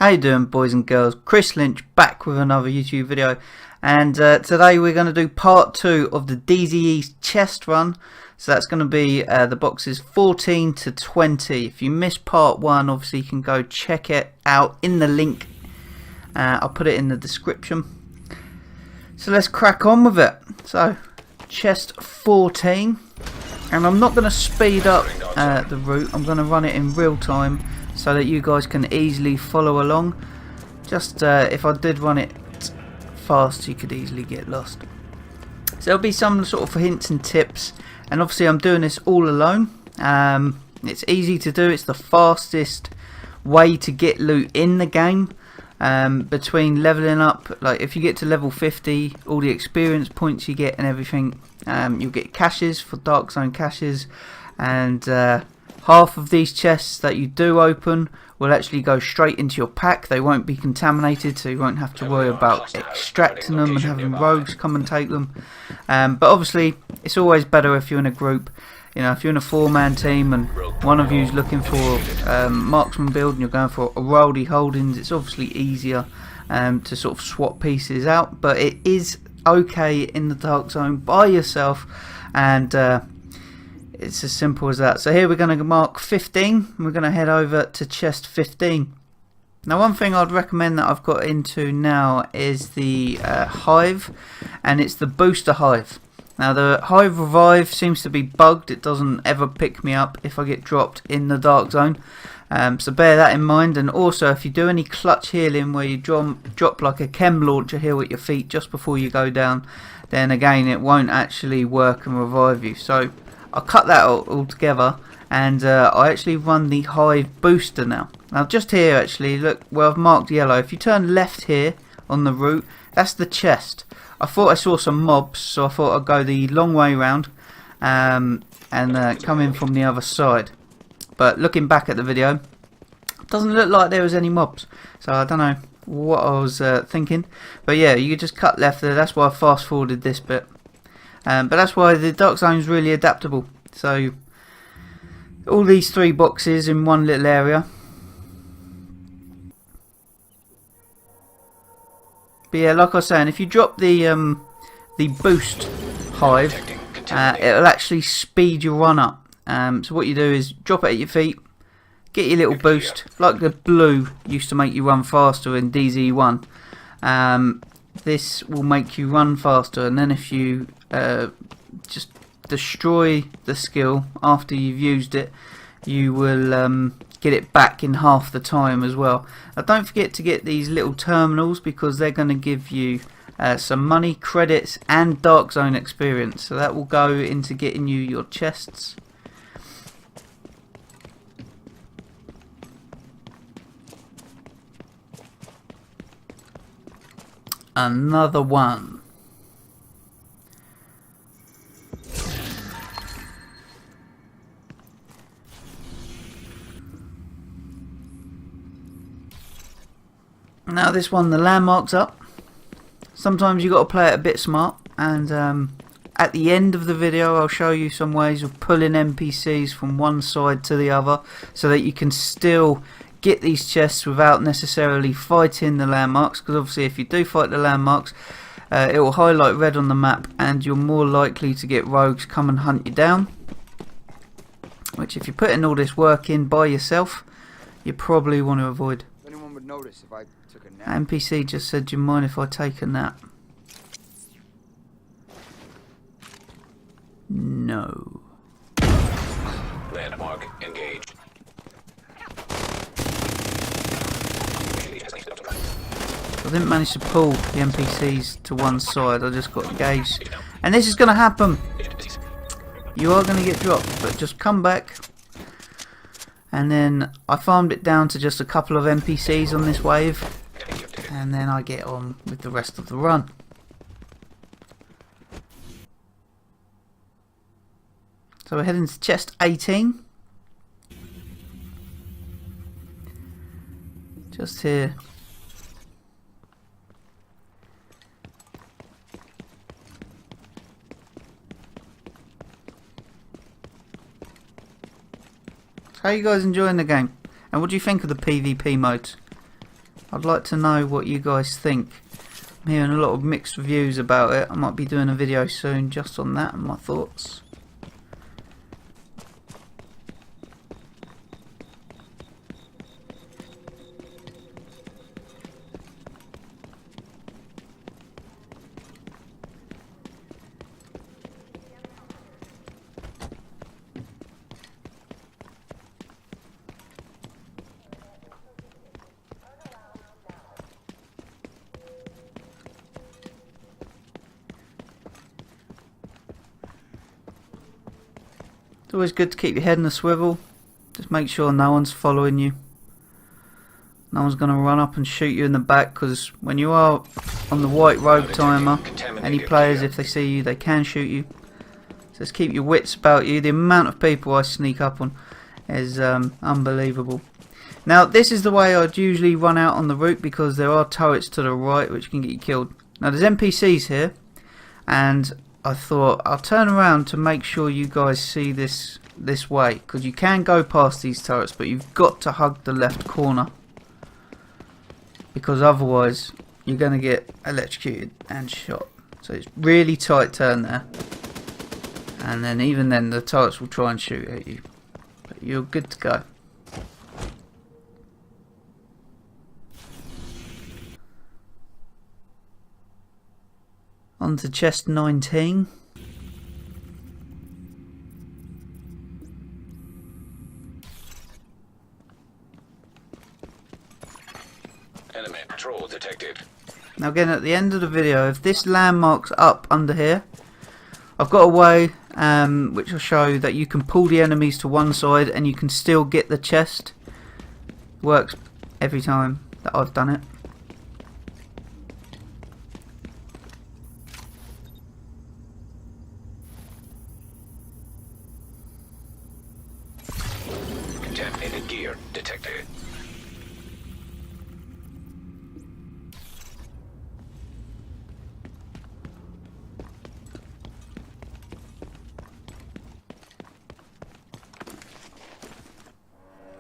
How you doing, boys and girls? Chris Lynch back with another YouTube video, and today we're going to do part 2 of the DZE chest run. So that's going to be the boxes 14 to 20. If you missed part 1, obviously you can go check it out in the link. I'll put it in the description. So let's crack on with it. So chest 14, and I'm not going to speed up the route. I'm going to run it in real time, so that you guys can easily follow along. Just if I did run it fast, you could easily get lost. So there'll be some sort of hints and tips, and obviously I'm doing this all alone. It's easy to do. It's the fastest way to get loot in the game. Between leveling up, like if you get to level 50, all the experience points you get and everything, you'll get caches for Dark Zone caches, and half of these chests that you do open will actually go straight into your pack. They won't be contaminated, so you won't have to worry about extracting them and having rogues come and take them. But obviously it's always better if you're in a group. You know, if you're in a 4-man team and one of you's looking for marksman build and you're going for a worldy holdings, it's obviously easier to sort of swap pieces out. But it is okay in the Dark Zone by yourself, and it's as simple as that. So here we're going to mark 15, and we're going to head over to chest 15. Now, one thing I'd recommend that I've got into now is the hive, and it's the booster hive. Now, the hive revive seems to be bugged. It doesn't ever pick me up if I get dropped in the Dark Zone. So bear that in mind. And also, if you do any clutch healing where you drop like a chem launcher heal at your feet just before you go down, then again it won't actually work and revive you. So I'll cut that all together, and I actually run the hive booster now. Now just here, actually, look where I've marked yellow. If you turn left here on the route, that's the chest. I thought I saw some mobs, so I thought I'd go the long way round and come in from the other side. But looking back at the video, it doesn't look like there was any mobs, so I don't know what I was thinking. But yeah, you could just cut left there. That's why I fast forwarded this bit. But that's why the Dark Zone is really adaptable. So all these 3 boxes in one little area. But yeah, like I was saying, if you drop the boost hive, it'll actually speed your run up. So what you do is drop it at your feet, get your little boost, like the blue used to make you run faster in DZ1. This will make you run faster, and then if you just destroy the skill after you've used it, you will get it back in half the time as well. Now don't forget to get these little terminals, because they're going to give you some money, credits and Dark Zone experience, so that will go into getting you your chests. Another one. Now this one, the landmark's up. Sometimes you got to play it a bit smart, and at the end of the video I'll show you some ways of pulling NPCs from one side to the other, so that you can still get these chests without necessarily fighting the landmarks. Because obviously if you do fight the landmarks, it will highlight red on the map, and you're more likely to get rogues come and hunt you down, which if you're putting all this work in by yourself, you probably want to avoid. Anyone would notice if I took a nap. NPC just said, do you mind if I take a nap? No. Landmark engaged. I didn't manage to pull the NPCs to one side, I just got engaged. And this is going to happen. You are going to get dropped, but just come back. And then I farmed it down to just a couple of NPCs on this wave, and then I get on with the rest of the run. So we're heading to chest 18. Just here. How are you guys enjoying the game? And what do you think of the PvP modes? I'd like to know what you guys think. I'm hearing a lot of mixed reviews about it. I might be doing a video soon just on that and my thoughts. It's always good to keep your head in a swivel. Just make sure no one's following you. No one's going to run up and shoot you in the back, because when you are on the white rogue timer, any players, if they see you, they can shoot you. So just keep your wits about you. The amount of people I sneak up on is unbelievable. Now this is the way I'd usually run out on the route, because there are turrets to the right which can get you killed. Now there's NPCs here, and I thought I'll turn around to make sure you guys see this way, because you can go past these turrets, but you've got to hug the left corner, because otherwise you're going to get electrocuted and shot. So it's really tight turn there, and then even then the turrets will try and shoot at you, but you're good to go. On to chest 19. Enemy patrol detected. Now again, at the end of the video, if this landmark's up under here, I've got a way which will show that you can pull the enemies to one side and you can still get the chest. Works every time that I've done it. Contaminated gear detected.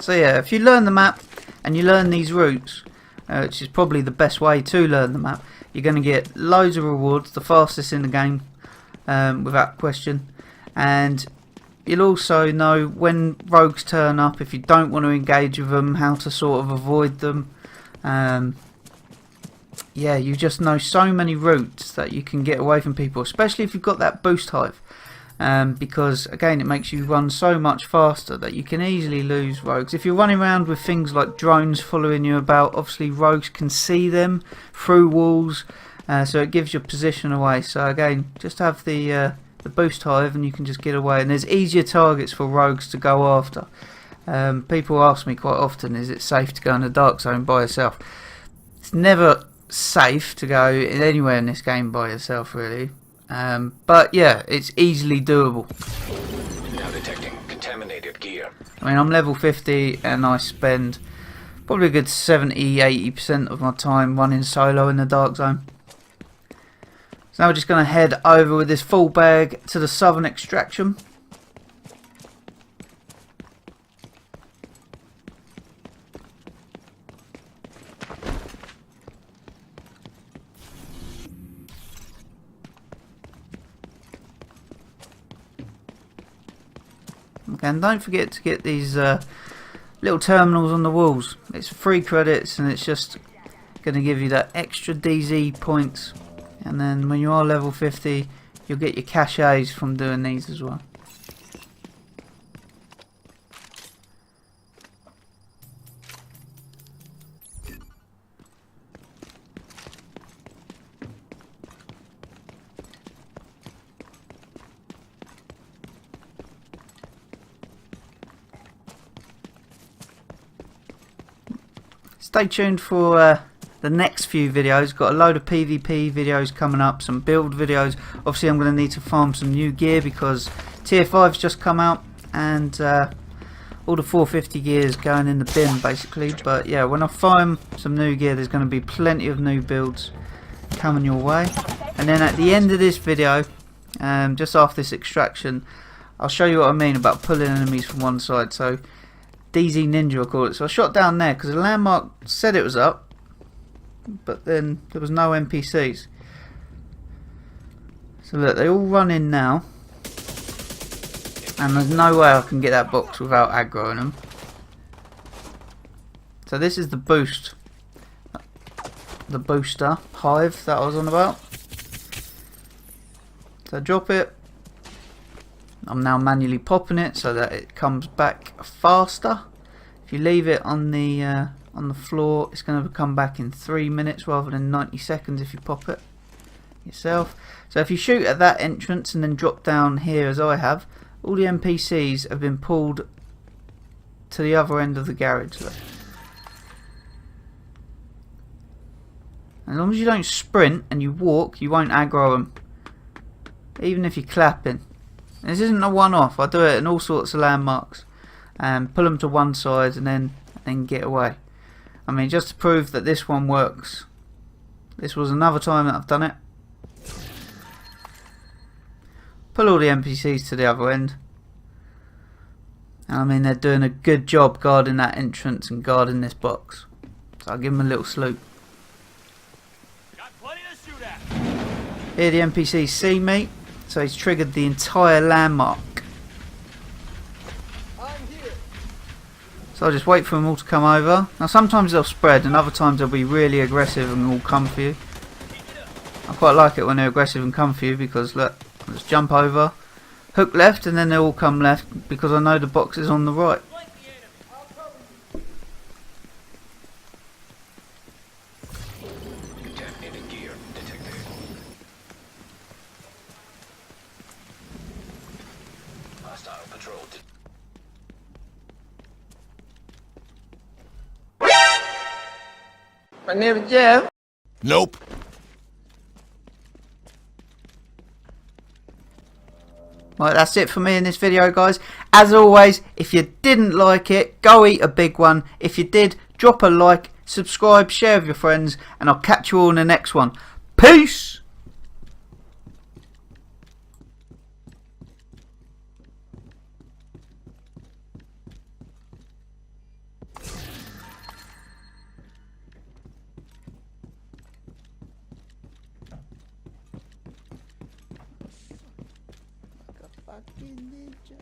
So yeah, if you learn the map and you learn these routes, which is probably the best way to learn the map, you're going to get loads of rewards, the fastest in the game, without question. And you'll also know when rogues turn up, if you don't want to engage with them, how to sort of avoid them. Yeah, you just know so many routes that you can get away from people, especially if you've got that boost hive. Because again, it makes you run so much faster that you can easily lose rogues. If you're running around with things like drones following you about, obviously rogues can see them through walls, so it gives your position away. So again, just have the boost hive and you can just get away, and there's easier targets for rogues to go after. People ask me quite often, is it safe to go in the dark zone by yourself? It's never safe to go anywhere in this game by yourself, really. But yeah, it's easily doable. Now detecting contaminated gear. I mean, I'm level 50 and I spend probably a good 70-80% of my time running solo in the dark zone. So now we're just going to head over with this full bag to the southern extraction. And don't forget to get these little terminals on the walls. It's free credits and it's just going to give you that extra DZ points. And then when you are level 50, you'll get your cachets from doing these as well. Stay tuned for the next few videos. Got a load of PvP videos coming up, some build videos. Obviously I'm going to need to farm some new gear because tier 5's just come out, and all the 450 gear is going in the bin basically. But yeah, when I farm some new gear, there's going to be plenty of new builds coming your way. And then at the end of this video, just after this extraction, I'll show you what I mean about pulling enemies from one side. So DZ Ninja I call it. So I shot down there because the landmark said it was up, but then there was no NPCs. So look, they all run in now, and there's no way I can get that box without aggroing them. So this is the boost, the booster hive that I was on about. So drop it. I'm now manually popping it so that it comes back faster. If you leave it on the floor, it's going to come back in 3 minutes rather than 90 seconds if you pop it yourself. So if you shoot at that entrance and then drop down here as I have, all the NPCs have been pulled to the other end of the garage. Look. As long as you don't sprint and you walk, you won't aggro them, even if you're clapping. This isn't a one-off. I do it in all sorts of landmarks, and pull them to one side and then get away. I mean, just to prove that this one works. This was another time that I've done it. Pull all the NPCs to the other end. And I mean, they're doing a good job guarding that entrance and guarding this box. So I'll give them a little salute. Got plenty to shoot at. Here the NPCs see me, so he's triggered the entire landmark. So I'll just wait for them all to come over. Now sometimes they'll spread and other times they'll be really aggressive and all come for you. I quite like it when they're aggressive and come for you because look, let's jump over, hook left, and then they all come left because I know the box is on the right. Contaminated gear detected. Hostile patrol. My name is Jeff. Nope. Right, that's it for me in this video, guys. As always, if you didn't like it, go eat a big one. If you did, drop a like, subscribe, share with your friends, and I'll catch you all in the next one. Peace! Fucking ninja.